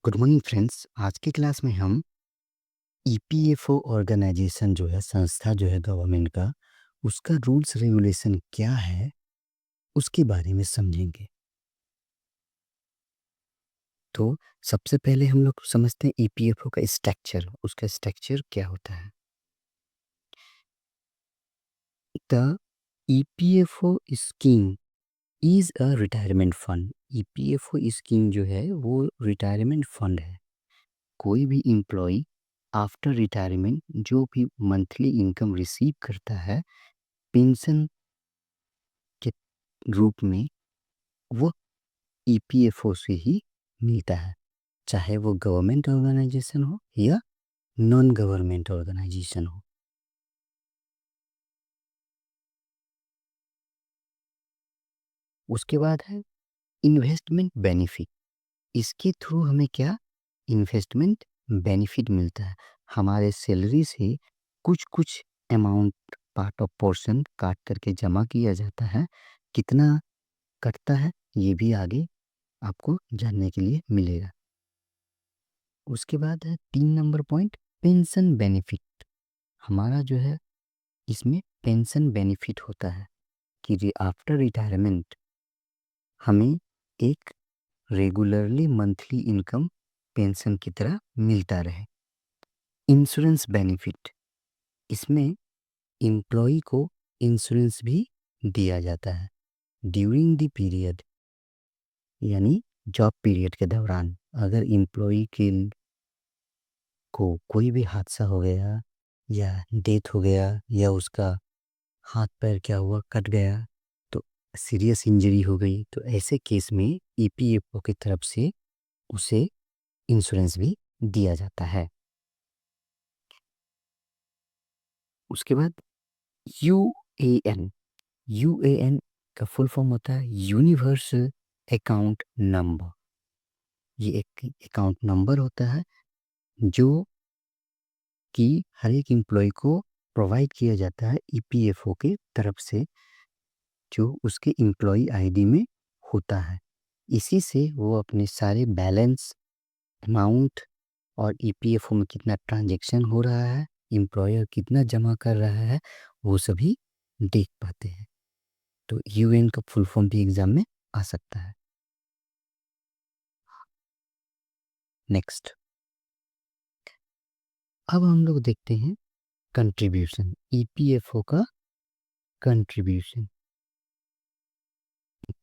Good morning friends. आज की class में हम ईपीएफओ ऑर्गेनाइजेशन जो है, संस्था जो है गवर्नमेंट का, उसका रूल्स रेगुलेशन क्या है उसके बारे में समझेंगे। तो सबसे पहले हम लोग समझते हैं ईपीएफओ का स्ट्रक्चर। उसका स्ट्रक्चर क्या होता है। The EPFO scheme is a retirement fund. EPFO scheme जो है वो रिटायरमेंट फंड है। कोई भी एम्प्लॉय आफ्टर रिटायरमेंट जो भी मंथली इनकम रिसीव करता है पेंशन के रूप में, वो ईपीएफओ से ही मिलता है, चाहे वो गवर्नमेंट ऑर्गेनाइजेशन हो या नॉन गवर्नमेंट ऑर्गेनाइजेशन हो। उसके बाद है इन्वेस्टमेंट बेनिफिट। इसके थ्रू हमें क्या इन्वेस्टमेंट बेनिफिट मिलता है। हमारे सैलरी से कुछ कुछ अमाउंट, पार्ट ऑफ पोर्शन काट करके जमा किया जाता है। कितना कटता है ये भी आगे आपको जानने के लिए मिलेगा। उसके बाद है 3 नंबर पॉइंट, पेंशन बेनिफिट। हमारा जो है इसमें पेंशन बेनिफिट होता है कि आफ्टर रिटायरमेंट हमें एक रेगुलरली मंथली इनकम पेंशन की तरह मिलता रहे। इंश्योरेंस बेनिफिट, इसमें एम्प्लॉय को इंश्योरेंस भी दिया जाता है ड्यूरिंग द पीरियड, यानी जॉब पीरियड के दौरान। अगर एम्प्लॉय के को कोई भी हादसा हो गया या डेथ हो गया या उसका हाथ पैर क्या हुआ, कट गया, तो सीरियस इंजरी हो गई, तो ऐसे केस में ईपीएफओ की तरफ से उसे इंश्योरेंस भी दिया जाता है। उसके बाद यूएएन। यूएएन का फुल फॉर्म होता है यूनिवर्सल अकाउंट नंबर। ये एक अकाउंट नंबर होता है जो कि हर एक एम्प्लॉय को प्रोवाइड किया जाता है ईपीएफओ के तरफ से, जो उसके एम्प्लॉय आईडी में होता है। इसी से वो अपने सारे बैलेंस, अमाउंट और ईपीएफओ में कितना ट्रांजैक्शन हो रहा है, एम्प्लॉयर कितना जमा कर रहा है, वो सभी देख पाते हैं। तो यूएन का फुल फॉर्म भी एग्जाम में आ सकता है। नेक्स्ट, अब हम लोग देखते हैं कंट्रीब्यूशन, ईपीएफओ का कंट्रीब्यूशन,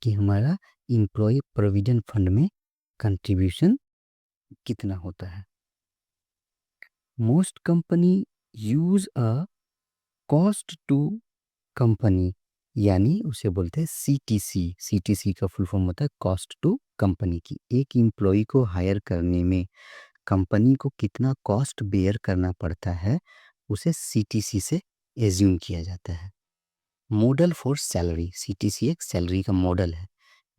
कि हमारा एम्प्लॉय प्रोविडेंट फंड में कंट्रीब्यूशन कितना होता है। Most company use a cost to company, यानी उसे बोलते हैं सीटीसी। सीटीसी का फुल फॉर्म होता है कॉस्ट टू कंपनी, की एक एम्प्लॉय को हायर करने में कंपनी को कितना कॉस्ट बेयर करना पड़ता है, उसे सीटीसी से एज्यूम किया जाता है। मॉडल फॉर सैलरी, सीटीसी एक सैलरी का मॉडल है,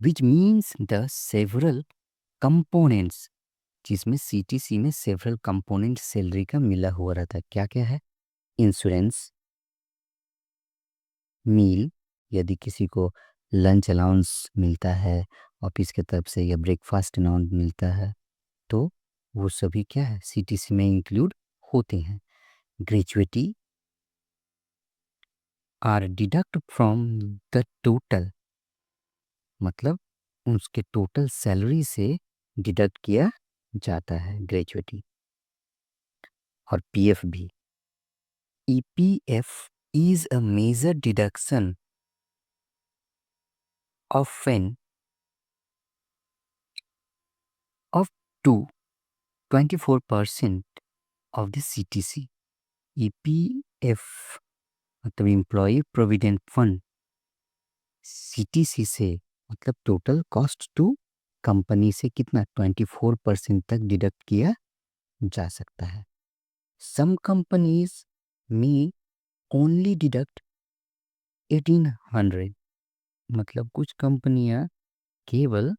which means the several components, जिसमें सीटीसी में सेवरल कंपोनेंट सैलरी का मिला हुआ रहता है। क्या क्या है? इंश्योरेंस, मील, यदि किसी को लंच अलाउंस मिलता है ऑफिस की तरफ से या ब्रेकफास्ट अलाउंस मिलता है, तो वो सभी क्या है सीटीसी में इंक्लूड होते हैं। Gratuity are deduct from the total, मतलब उसके टोटल सैलरी से डिडक्ट किया जाता है ग्रेजुएटी। और पीएफ भी। EPF is a major deduction of an of to 24% of the CTC। EPF मतलब एम्प्लॉय प्रोविडेंट फंड, सीटीसी से मतलब टोटल कॉस्ट टू कंपनी से कितना 24% तक डिडक्ट किया जा सकता है। सम कंपनीज में ओनली डिडक्ट 1800, मतलब कुछ कंपनियां केवल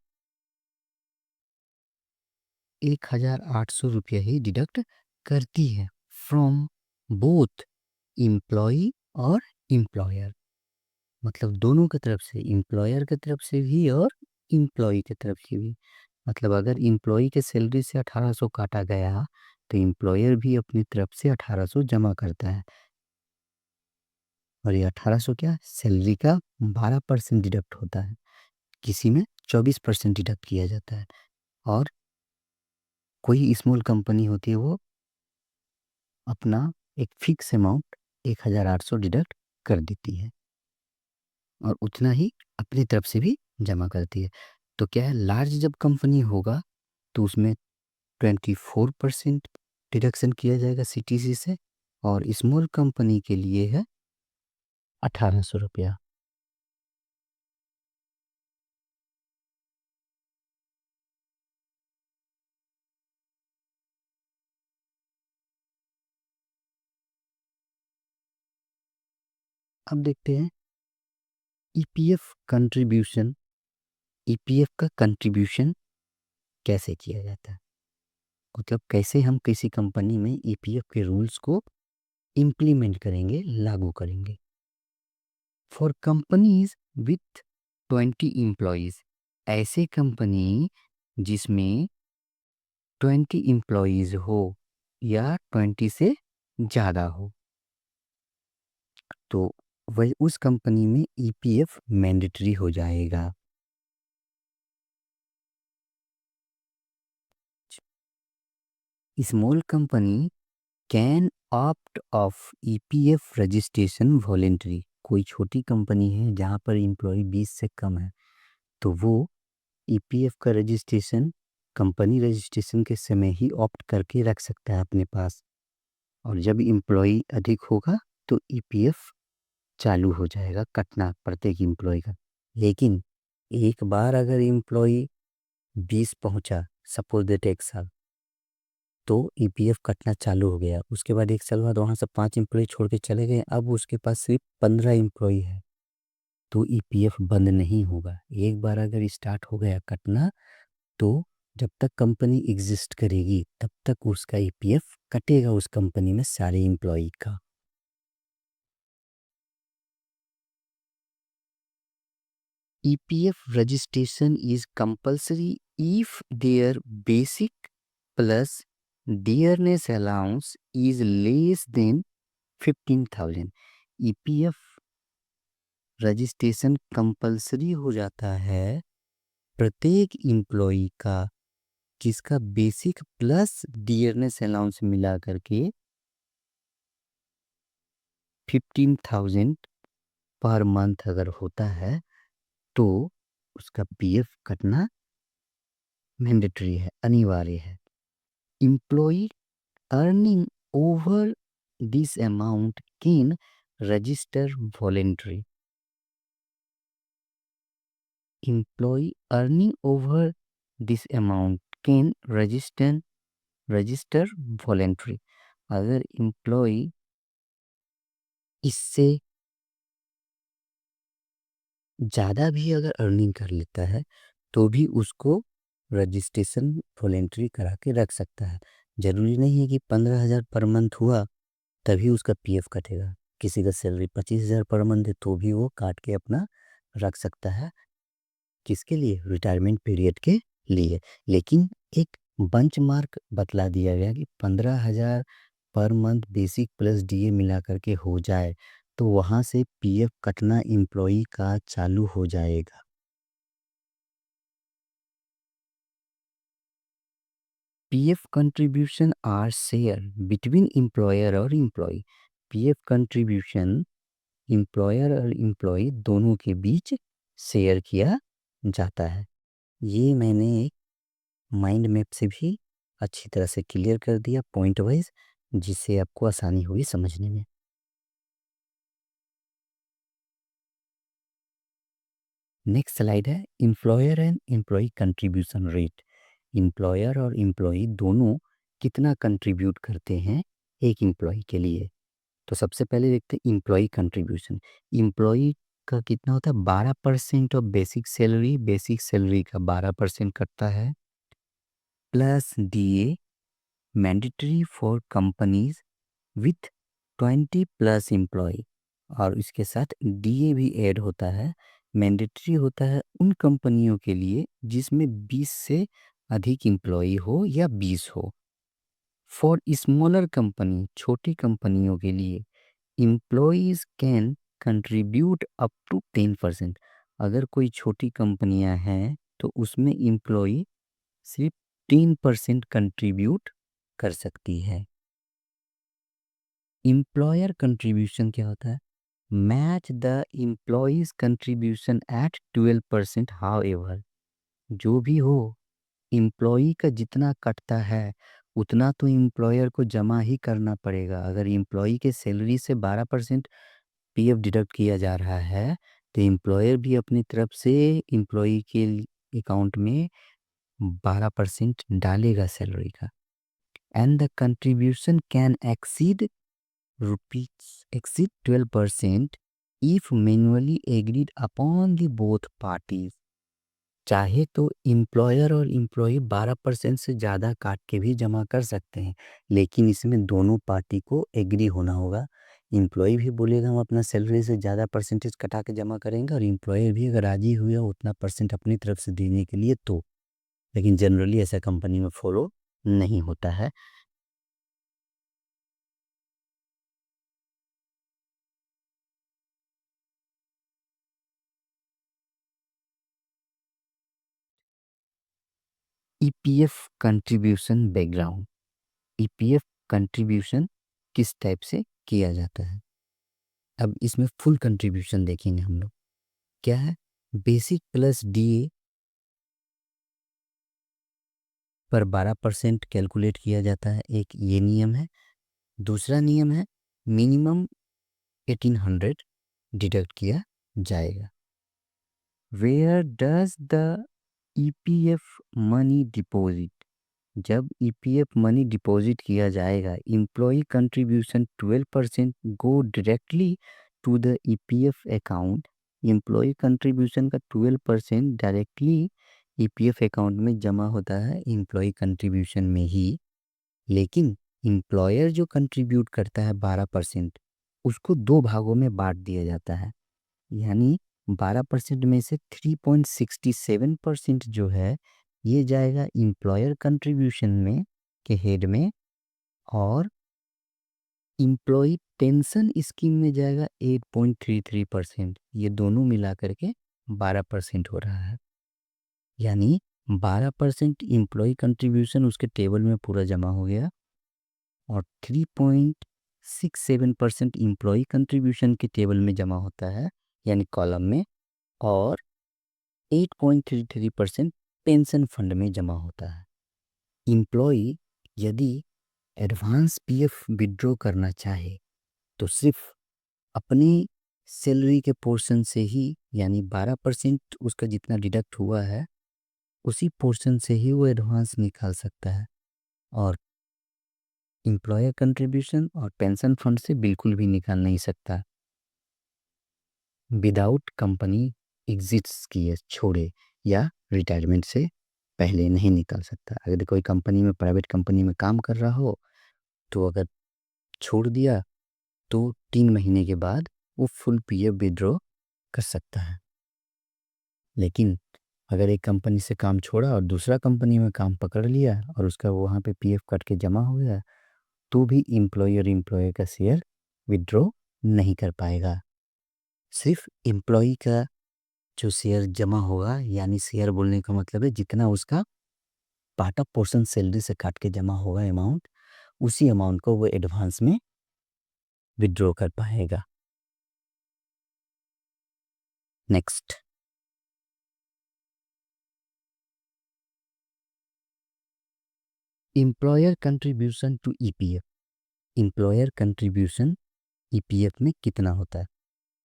1800 रुपया ही डिडक्ट करती है फ्रॉम बोथ एम्प्लॉय और एम्प्लॉयर, मतलब दोनों की तरफ से, एम्प्लॉयर की तरफ से भी और एम्प्लॉय की तरफ से भी। मतलब अगर एम्प्लॉई के सैलरी से 1800 काटा गया तो एम्प्लॉयर भी अपनी तरफ से 1800 जमा करता है, और ये 1800 क्या सैलरी का 12% डिडक्ट होता है, किसी में 24% डिडक्ट किया जाता है, और कोई स्मॉल कंपनी होती है वो अपना एक फिक्स अमाउंट 1800 डिडक्ट कर देती है और उतना ही अपनी तरफ से भी जमा करती है। तो क्या है, लार्ज जब कंपनी होगा तो उसमें 24% डिडक्शन किया जाएगा सीटीसी से, और स्मॉल कंपनी के लिए है 1800 रुपया। अब देखते हैं ईपीएफ कंट्रीब्यूशन, ईपीएफ का कंट्रीब्यूशन कैसे किया जाता है, मतलब कैसे हम किसी कंपनी में ईपीएफ के रूल्स को इम्प्लीमेंट करेंगे, लागू करेंगे। फॉर कंपनीज विथ 20 एम्प्लॉयज, ऐसे कंपनी जिसमें 20 एम्प्लॉयज हो या 20 से ज़्यादा हो, तो वह उस कंपनी में ईपीएफ मैंडेटरी हो जाएगा। Small company can opt of EPF registration voluntary, कोई छोटी कंपनी है जहाँ पर एम्प्लॉय 20 से कम है तो वो ईपीएफ का रजिस्ट्रेशन कंपनी रजिस्ट्रेशन के समय ही ऑप्ट करके रख सकता है अपने पास, और जब एम्प्लॉय अधिक होगा तो ईपीएफ चालू हो जाएगा कटना प्रत्येक एम्प्लॉय का। लेकिन एक बार अगर एम्प्लॉय 20 पहुंचा, सपोज दैट एक साल, तो ईपीएफ कटना चालू हो गया, उसके बाद एक साल बाद वहाँ से 5 एम्प्लॉय छोड़ के चले गए, अब उसके पास सिर्फ 15 एम्प्लॉय है, तो ईपीएफ बंद नहीं होगा। एक बार अगर स्टार्ट हो गया कटना तो जब तक कंपनी एग्जिस्ट करेगी तब तक उसका ईपीएफ कटेगा उस कंपनी में सारे एम्प्लॉय का। EPF registration is compulsory if their basic plus dearness allowance is less than 15,000। EPF registration compulsory हो जाता है प्रत्येक एम्प्लॉय का जिसका बेसिक प्लस डियरनेस अलाउंस मिला करके 15,000 पर मंथ अगर होता है तो उसका पीएफ कटना मैंडेटरी है, अनिवार्य है। Employee earning over this amount can register voluntary. Employee earning over this amount can register voluntary. अगर एम्प्लॉय इससे ज़्यादा भी अगर अर्निंग कर लेता है तो भी उसको रजिस्ट्रेशन वॉलेंट्री करा के रख सकता है। ज़रूरी नहीं है कि 15,000 पर मंथ हुआ तभी उसका पीएफ कटेगा, किसी का सैलरी 25,000 पर मंथ है तो भी वो काट के अपना रख सकता है, किसके लिए, रिटायरमेंट पीरियड के लिए। लेकिन एक बंचमार्क बतला दिया गया कि 15,000 per month basic plus DA मिला करके हो जाए तो वहाँ से पीएफ कटना एम्प्लॉई का चालू हो जाएगा। PF contribution are share between employer और एम्प्लॉय। पीएफ कंट्रीब्यूशन एम्प्लॉयर और एम्प्लॉय दोनों के बीच शेयर किया जाता है। ये मैंने एक माइंड मैप से भी अच्छी तरह से क्लियर कर दिया पॉइंट वाइज, जिससे आपको आसानी हुई समझने में। नेक्स्ट स्लाइड है employer and employee contribution rate. Employer और एम्प्लॉय दोनों कितना कंट्रीब्यूट करते हैं एक एम्प्लॉय के लिए। तो सबसे पहले देखते हैं एम्प्लॉय कंट्रीब्यूशन। एम्प्लॉय का कितना होता है, 12% ऑफ बेसिक सैलरी का 12% कटता है, plus DA mandatory for companies with 20 plus employee, और इसके साथ डीए भी ऐड होता है। मैंडेटरी होता है उन कंपनियों के लिए जिसमें 20 से अधिक एम्प्लॉई हो या 20 हो। फॉर स्मॉलर कंपनी, छोटी कंपनियों के लिए employees can contribute up to 10%। अगर कोई छोटी कंपनियां हैं तो उसमें एम्प्लॉई सिर्फ 10% कंट्रीब्यूट कर सकती है। एम्प्लॉयर कंट्रीब्यूशन क्या होता है? Match the employees contribution at 12%। However, जो भी हो, एम्प्लॉई का जितना कटता है उतना तो एम्प्लॉयर को जमा ही करना पड़ेगा। अगर एम्प्लॉई के सैलरी से 12% पीएफ डिडक्ट किया जा रहा है तो एम्प्लॉयर भी अपनी तरफ से एम्प्लॉई के अकाउंट में 12% डालेगा सैलरी का। And the contribution can exceed 12% if manually agreed upon the both parties। चाहे तो एम्प्लॉयर और एम्प्लॉई 12% से ज़्यादा काट के भी जमा कर सकते हैं, लेकिन इसमें दोनों पार्टी को एग्री होना होगा। एम्प्लॉई भी बोलेगा हम अपना सैलरी से ज़्यादा परसेंटेज कटा के जमा करेंगे, और एम्प्लॉयर भी अगर राजी हुआ उतना परसेंट अपनी तरफ से देने के लिए तो। लेकिन जनरली ऐसा कंपनी में फॉलो नहीं होता है। EPF contribution background. EPF contribution किस टाइप से किया जाता है? अब इसमें फुल कंट्रीब्यूशन देखेंगे हम लोग। क्या है? बेसिक प्लस डीए पर 12% कैलकुलेट किया जाता है, एक ये नियम है। दूसरा नियम है मिनिमम 1800 डिडक्ट किया जाएगा। Where does the EPF money deposit? जब ईपीएफ मनी डिपॉजिट किया जाएगा, employee contribution 12% go directly to the EPF account. Employee contribution का 12% डायरेक्टली ईपीएफ अकाउंट में जमा होता है एम्प्लॉय कंट्रीब्यूशन में ही। लेकिन एम्प्लॉयर जो कंट्रीब्यूट करता है 12%, उसको दो भागों में बांट दिया जाता है। यानी 12% में से 3.67% जो है ये जाएगा एम्प्लॉयर कंट्रीब्यूशन में के हेड में, और एम्प्लॉय पेंशन स्कीम में जाएगा 8.33%। ये दोनों मिला करके 12% हो रहा है। यानी 12% एम्प्लॉय कंट्रीब्यूशन उसके टेबल में पूरा जमा हो गया, और 3.67% एम्प्लॉय कंट्रीब्यूशन के टेबल में जमा होता है यानी कॉलम में, और 8.33% पेंशन फंड में जमा होता है। एम्प्लॉय यदि एडवांस पीएफ विड्रॉ करना चाहे तो सिर्फ अपनी सैलरी के पोर्शन से ही, यानी 12% उसका जितना डिडक्ट हुआ है उसी पोर्शन से ही वो एडवांस निकाल सकता है, और एम्प्लॉयर कंट्रीब्यूशन और पेंशन फंड से बिल्कुल भी निकाल नहीं सकता विदाउट कंपनी एग्जिट्स किए छोड़े, या रिटायरमेंट से पहले नहीं निकाल सकता। अगर कोई कंपनी में, प्राइवेट कंपनी में काम कर रहा हो तो अगर छोड़ दिया तो 3 महीने के बाद वो फुल पीएफ विड्रॉ कर सकता है। लेकिन अगर एक कंपनी से काम छोड़ा और दूसरा कंपनी में काम पकड़ लिया और उसका वहाँ पे पीएफ कट के जमा हो गया, तो भी एम्प्लॉयर एम्प्लॉय का शेयर विड्रॉ नहीं कर पाएगा। सिर्फ एम्प्लॉय का जो शेयर जमा होगा, यानी शेयर बोलने का मतलब है जितना उसका पार्ट ऑफ पोर्शन सैलरी से काट के जमा होगा अमाउंट, उसी अमाउंट को वो एडवांस में विड्रॉ कर पाएगा। Next, employer contribution to EPF. Employer contribution EPF में कितना होता है?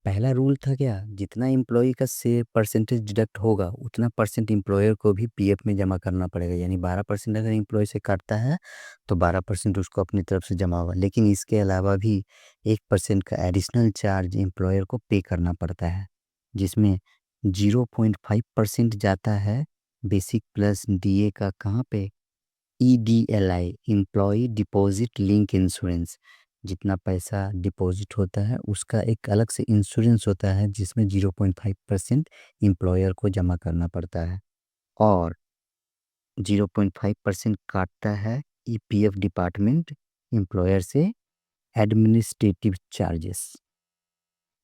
पहला रूल था क्या, जितना एम्प्लॉय का से परसेंटेज डिडक्ट होगा उतना परसेंट एम्प्लॉयर को भी पीएफ में जमा करना पड़ेगा। यानी 12% अगर एम्प्लॉय से काटता है तो 12% उसको अपनी तरफ से जमा होगा। लेकिन इसके अलावा भी 1% का एडिशनल चार्ज एम्प्लॉयर को पे करना पड़ता है, जिसमें 0.5% जाता है बेसिक प्लस डीए का। कहाँ पे? ईडीएलआई, एम्प्लॉय डिपॉजिट लिंक इंश्योरेंस। जितना पैसा डिपॉजिट होता है उसका एक अलग से इंश्योरेंस होता है जिसमें 0.5% एम्प्लॉयर को जमा करना पड़ता है। और 0.5% काटता है ईपीएफ डिपार्टमेंट एम्प्लॉयर से एडमिनिस्ट्रेटिव चार्जेस,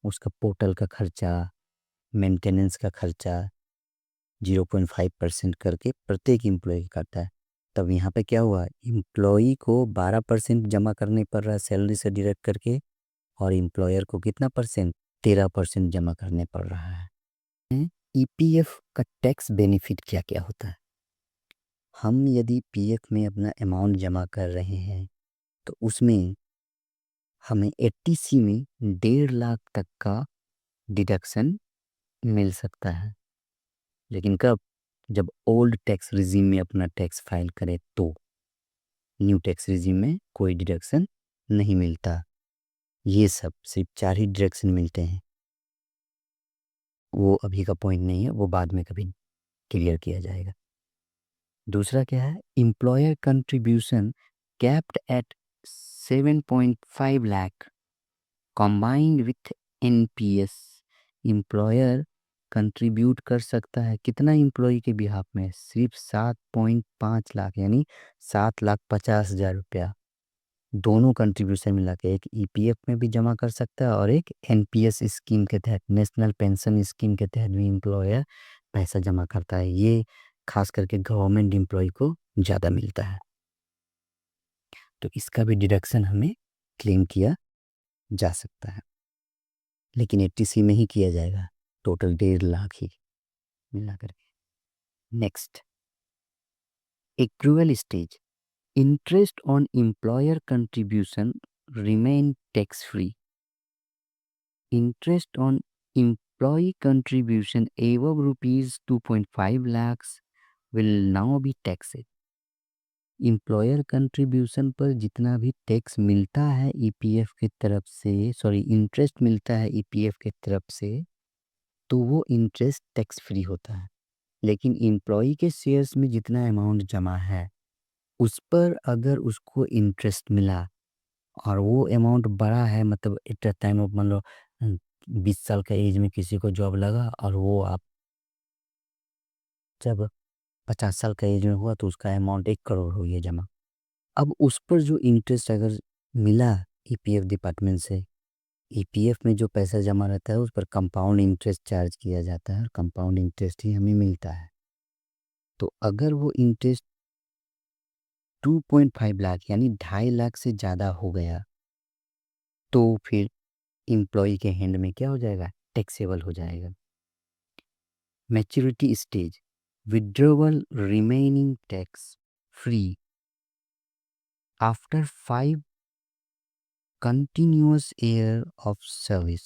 उसका पोर्टल का खर्चा, मेंटेनेंस का खर्चा 0.5% करके प्रत्येक एम्प्लॉय काटता है। तब यहाँ पे क्या हुआ, एम्प्लॉई को 12% जमा करने पड़ रहा है सैलरी से डिडक्ट करके, और एम्प्लॉयर को कितना परसेंट, 13% जमा करने पड़ रहा है। ईपीएफ का टैक्स बेनिफिट क्या क्या होता है। हम यदि पीएफ में अपना अमाउंट जमा कर रहे हैं तो उसमें हमें 80C में 1.5 लाख तक का डिडक्शन मिल सकता है। लेकिन कब, जब ओल्ड टैक्स रिजीम में अपना टैक्स फाइल करें तो। न्यू टैक्स रिजीम में कोई डिडक्शन नहीं मिलता। ये सब सिर्फ 4 ही डिडक्शन मिलते हैं, वो अभी का पॉइंट नहीं है, वो बाद में कभी क्लियर किया जाएगा। दूसरा क्या है, employer contribution capped at 7.5 lakh combined with NPS. Employer contribute कर सकता है कितना एम्प्लॉय के बिहाफ में, सिर्फ 7.5 लाख, यानी 7,50,000 रुपया। दोनों कंट्रीब्यूशन मिला के एक ईपीएफ में भी जमा कर सकता है और एक एनपीएस स्कीम के तहत, नेशनल पेंशन स्कीम के तहत भी एम्प्लॉयर पैसा जमा करता है। ये खास करके गवर्नमेंट एम्प्लॉय को ज़्यादा मिलता है, तो इसका भी डिडक्शन हमें क्लेम किया जा सकता है, लेकिन 80C में ही किया जाएगा, टोटल 1.5 लाख ही मिला करके। Next, accrual stage, interest on employer contribution remain tax free. Interest on employee contribution above rupees 2.5 lakhs will now be taxed. Employer contribution पर जितना भी टैक्स मिलता है ईपीएफ की तरफ से, सॉरी इंटरेस्ट मिलता है ईपीएफ की तरफ से, तो वो इंटरेस्ट टैक्स फ्री होता है। लेकिन एम्प्लॉई के शेयर्स में जितना अमाउंट जमा है उस पर अगर उसको इंटरेस्ट मिला और वो अमाउंट बड़ा है, मतलब एट अ टाइम ऑफ मान लो 20 साल का एज में किसी को जॉब लगा और वो आप जब 50 साल का एज में हुआ तो उसका अमाउंट 1 करोड़ हो गया जमा। अब उस पर जो इंटरेस्ट अगर मिला ईपीएफ डिपार्टमेंट से, ईपीएफ में जो पैसा जमा रहता है उस पर कंपाउंड इंटरेस्ट चार्ज किया जाता है और कंपाउंड इंटरेस्ट ही हमें मिलता है। तो अगर वो इंटरेस्ट 2.5 लाख यानी 2.5 लाख से ज़्यादा हो गया तो फिर एम्प्लॉय के हैंड में क्या हो जाएगा, टैक्सेबल हो जाएगा। Maturity stage, withdrawal remaining tax free after 5 continuous year of service.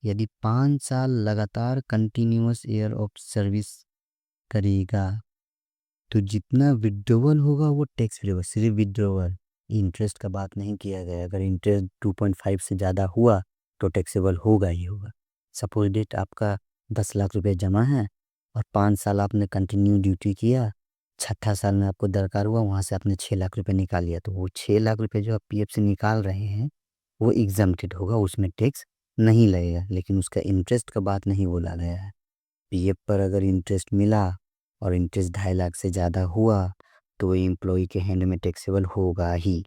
यदि 5 साल लगातार कंटिन्यूअस ईयर ऑफ सर्विस करेगा तो जितना विड्रॉवल होगा वो टैक्स फ्री होगा। सिर्फ विड्रॉवल, इंटरेस्ट का बात नहीं किया गया। अगर इंटरेस्ट 2.5 से ज़्यादा हुआ तो टैक्सेबल होगा ही होगा। सपोज डेट आपका 10 लाख रुपए जमा है और 5 साल आपने कंटिन्यू ड्यूटी किया, छठा साल में आपको दरकार हुआ, वहाँ से आपने 6 लाख रुपए निकाल लिया, तो वो 6 लाख रुपए जो आप पीएफ से निकाल रहे हैं वो एग्जम्प्टेड होगा, उसमें टैक्स नहीं लगेगा। लेकिन उसका इंटरेस्ट का बात नहीं बोला गया है। पीएफ पर अगर इंटरेस्ट मिला और इंटरेस्ट 2.5 लाख से ज़्यादा हुआ तो एम्प्लॉय के हैंड में टैक्सेबल होगा ही।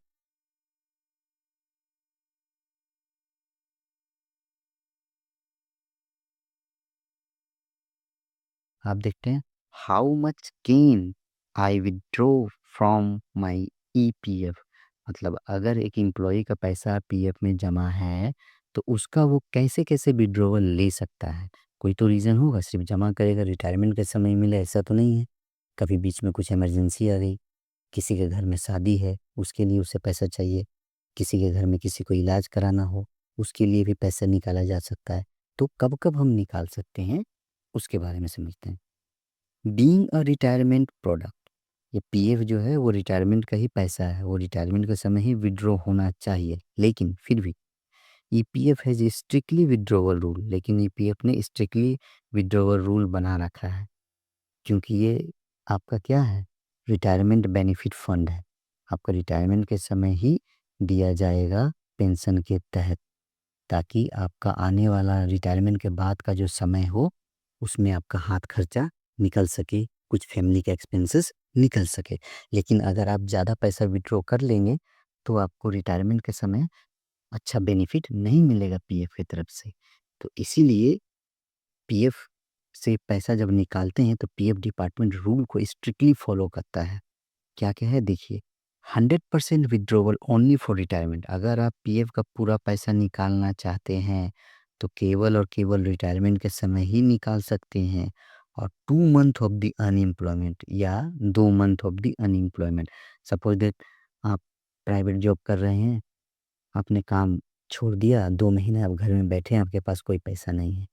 आप देखते हैं, how much can I withdraw from my EPF. मतलब अगर एक एम्प्लॉय का पैसा पीएफ में जमा है तो उसका वो कैसे कैसे विड्रॉवल ले सकता है। कोई तो रीज़न होगा, सिर्फ जमा करेगा रिटायरमेंट के समय मिले ऐसा तो नहीं है। कभी बीच में कुछ इमरजेंसी आ गई, किसी के घर में शादी है उसके लिए उसे पैसा चाहिए, किसी के घर में किसी को इलाज कराना हो उसके लिए भी पैसा निकाला जा सकता है। तो कब कब हम निकाल सकते हैं उसके बारे में समझते हैं। बीइंग अ रिटायरमेंट प्रोडक्ट, ये पीएफ जो है वो रिटायरमेंट का ही पैसा है, वो रिटायरमेंट के समय ही विड्रॉ होना चाहिए। लेकिन फिर भी EPF has strictly withdrawal rule, लेकिन ईपीएफ ने स्ट्रिक्टली विड्रॉवल रूल बना रखा है क्योंकि ये आपका क्या है, रिटायरमेंट बेनिफिट फंड है। आपका रिटायरमेंट के समय ही दिया जाएगा पेंशन के तहत, ताकि आपका आने वाला रिटायरमेंट के बाद का जो समय हो उसमें आपका हाथ खर्चा निकल सके, कुछ फैमिली के एक्सपेंसेस निकल सके। लेकिन अगर आप ज़्यादा पैसा विथड्रॉ कर लेंगे, तो आपको रिटायरमेंट के समय अच्छा बेनिफिट नहीं मिलेगा पीएफ की तरफ से। तो इसीलिए पीएफ से पैसा जब निकालते हैं तो पीएफ डिपार्टमेंट रूल को स्ट्रिक्टली फॉलो करता है। क्या-क्या है देखिए, 100% विथड्रॉवल ओनली फॉर रिटायरमेंट। अगर आप पीएफ का पूरा पैसा निकालना चाहते हैं, तो केवल और केवल रिटायरमेंट के समय ही निकाल सकते हैं। और 2 मंथ ऑफ द अनएम्प्लॉयमेंट या 2 month of the unemployment. Suppose that आप प्राइवेट जॉब कर रहे हैं, आपने काम छोड़ दिया, 2 महीने आप घर में बैठे हैं, आपके पास कोई पैसा नहीं है।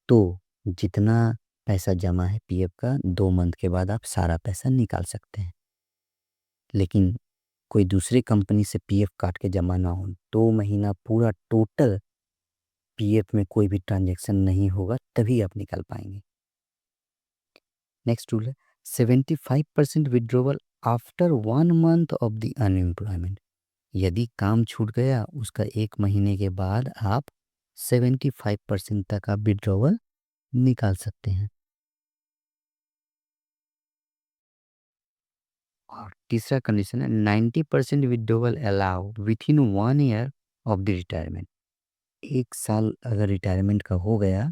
तो जितना पैसा जमा है पीएफ का, 2 मंथ के बाद आप सारा पैसा निकाल सकते हैं। लेकिन कोई दूसरी कंपनी से पीएफ काट के जमा ना हो, 2 महीना पूरा टोटल पीएफ में कोई भी ट्रांज़ैक्शन नहीं होगा, तभी आप निकाल पाएँगे। नेक्स्ट रूल है 75% withdrawal after 1 month of the unemployment. यदि काम छूट गया, उसका 1 महीने के बाद आप 75% तक आप विथड्रॉवल निकाल सकते हैं। और तीसरा कंडीशन है 90% withdrawal allow within 1 year of the retirement. 1 साल अगर रिटायरमेंट का हो गया,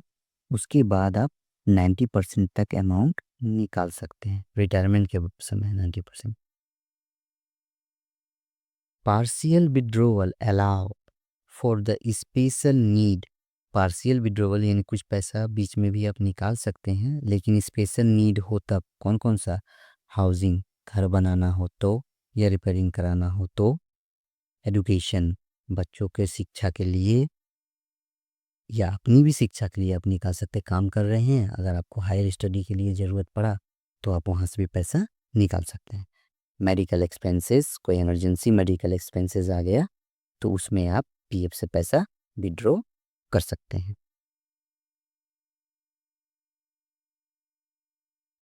उसके बाद आप 90% तक अमाउंट निकाल सकते हैं, रिटायरमेंट के समय 90%। Partial withdrawal allow for the special need. Partial withdrawal यानी कुछ पैसा बीच में भी आप निकाल सकते हैं, लेकिन स्पेशल नीड हो तब। कौन-कौन सा? हाउसिंग, घर बनाना हो तो, या रिपेयरिंग कराना हो तो, एजुकेशन, बच्चों के शिक्षा के लिए या अपनी भी शिक्षा के लिए आप निकाल सकते हैं। काम कर रहे हैं, अगर आपको हायर स्टडी के लिए ज़रूरत पड़ा, तो आप वहाँ से भी पैसा निकाल सकते हैं। मेडिकल एक्सपेंसेस, कोई इमरजेंसी मेडिकल एक्सपेंसेस आ गया, तो उसमें आप पीएफ से पैसा विथड्रॉ कर सकते हैं।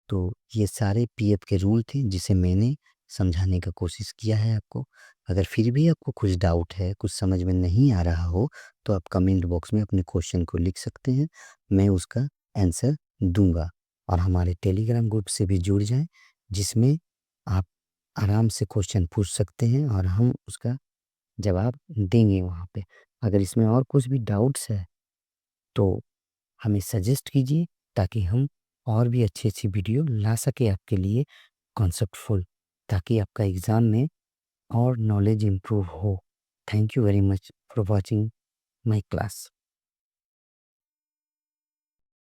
तो ये सारे पीएफ के रूल थे, जिसे मैंने समझाने का कोशिश किया है आपको। अगर फिर भी आपको कुछ डाउट है, कुछ समझ में नहीं आ रहा हो, तो आप कमेंट बॉक्स में अपने क्वेश्चन को लिख सकते हैं, मैं उसका आंसर दूँगा। और हमारे टेलीग्राम ग्रुप से भी जुड़ जाएँ, जिसमें आप आराम से क्वेश्चन पूछ सकते हैं और हम उसका जवाब देंगे वहाँ पे। अगर इसमें और कुछ भी डाउट्स है, तो हमें सजेस्ट कीजिए, ताकि हम और भी अच्छी-अच्छी वीडियो ला सकें आपके लिए कॉन्सेप्टफुल, ताकि आपका एग्ज़ाम में और नॉलेज इम्प्रूव हो। Thank you very much for watching my class.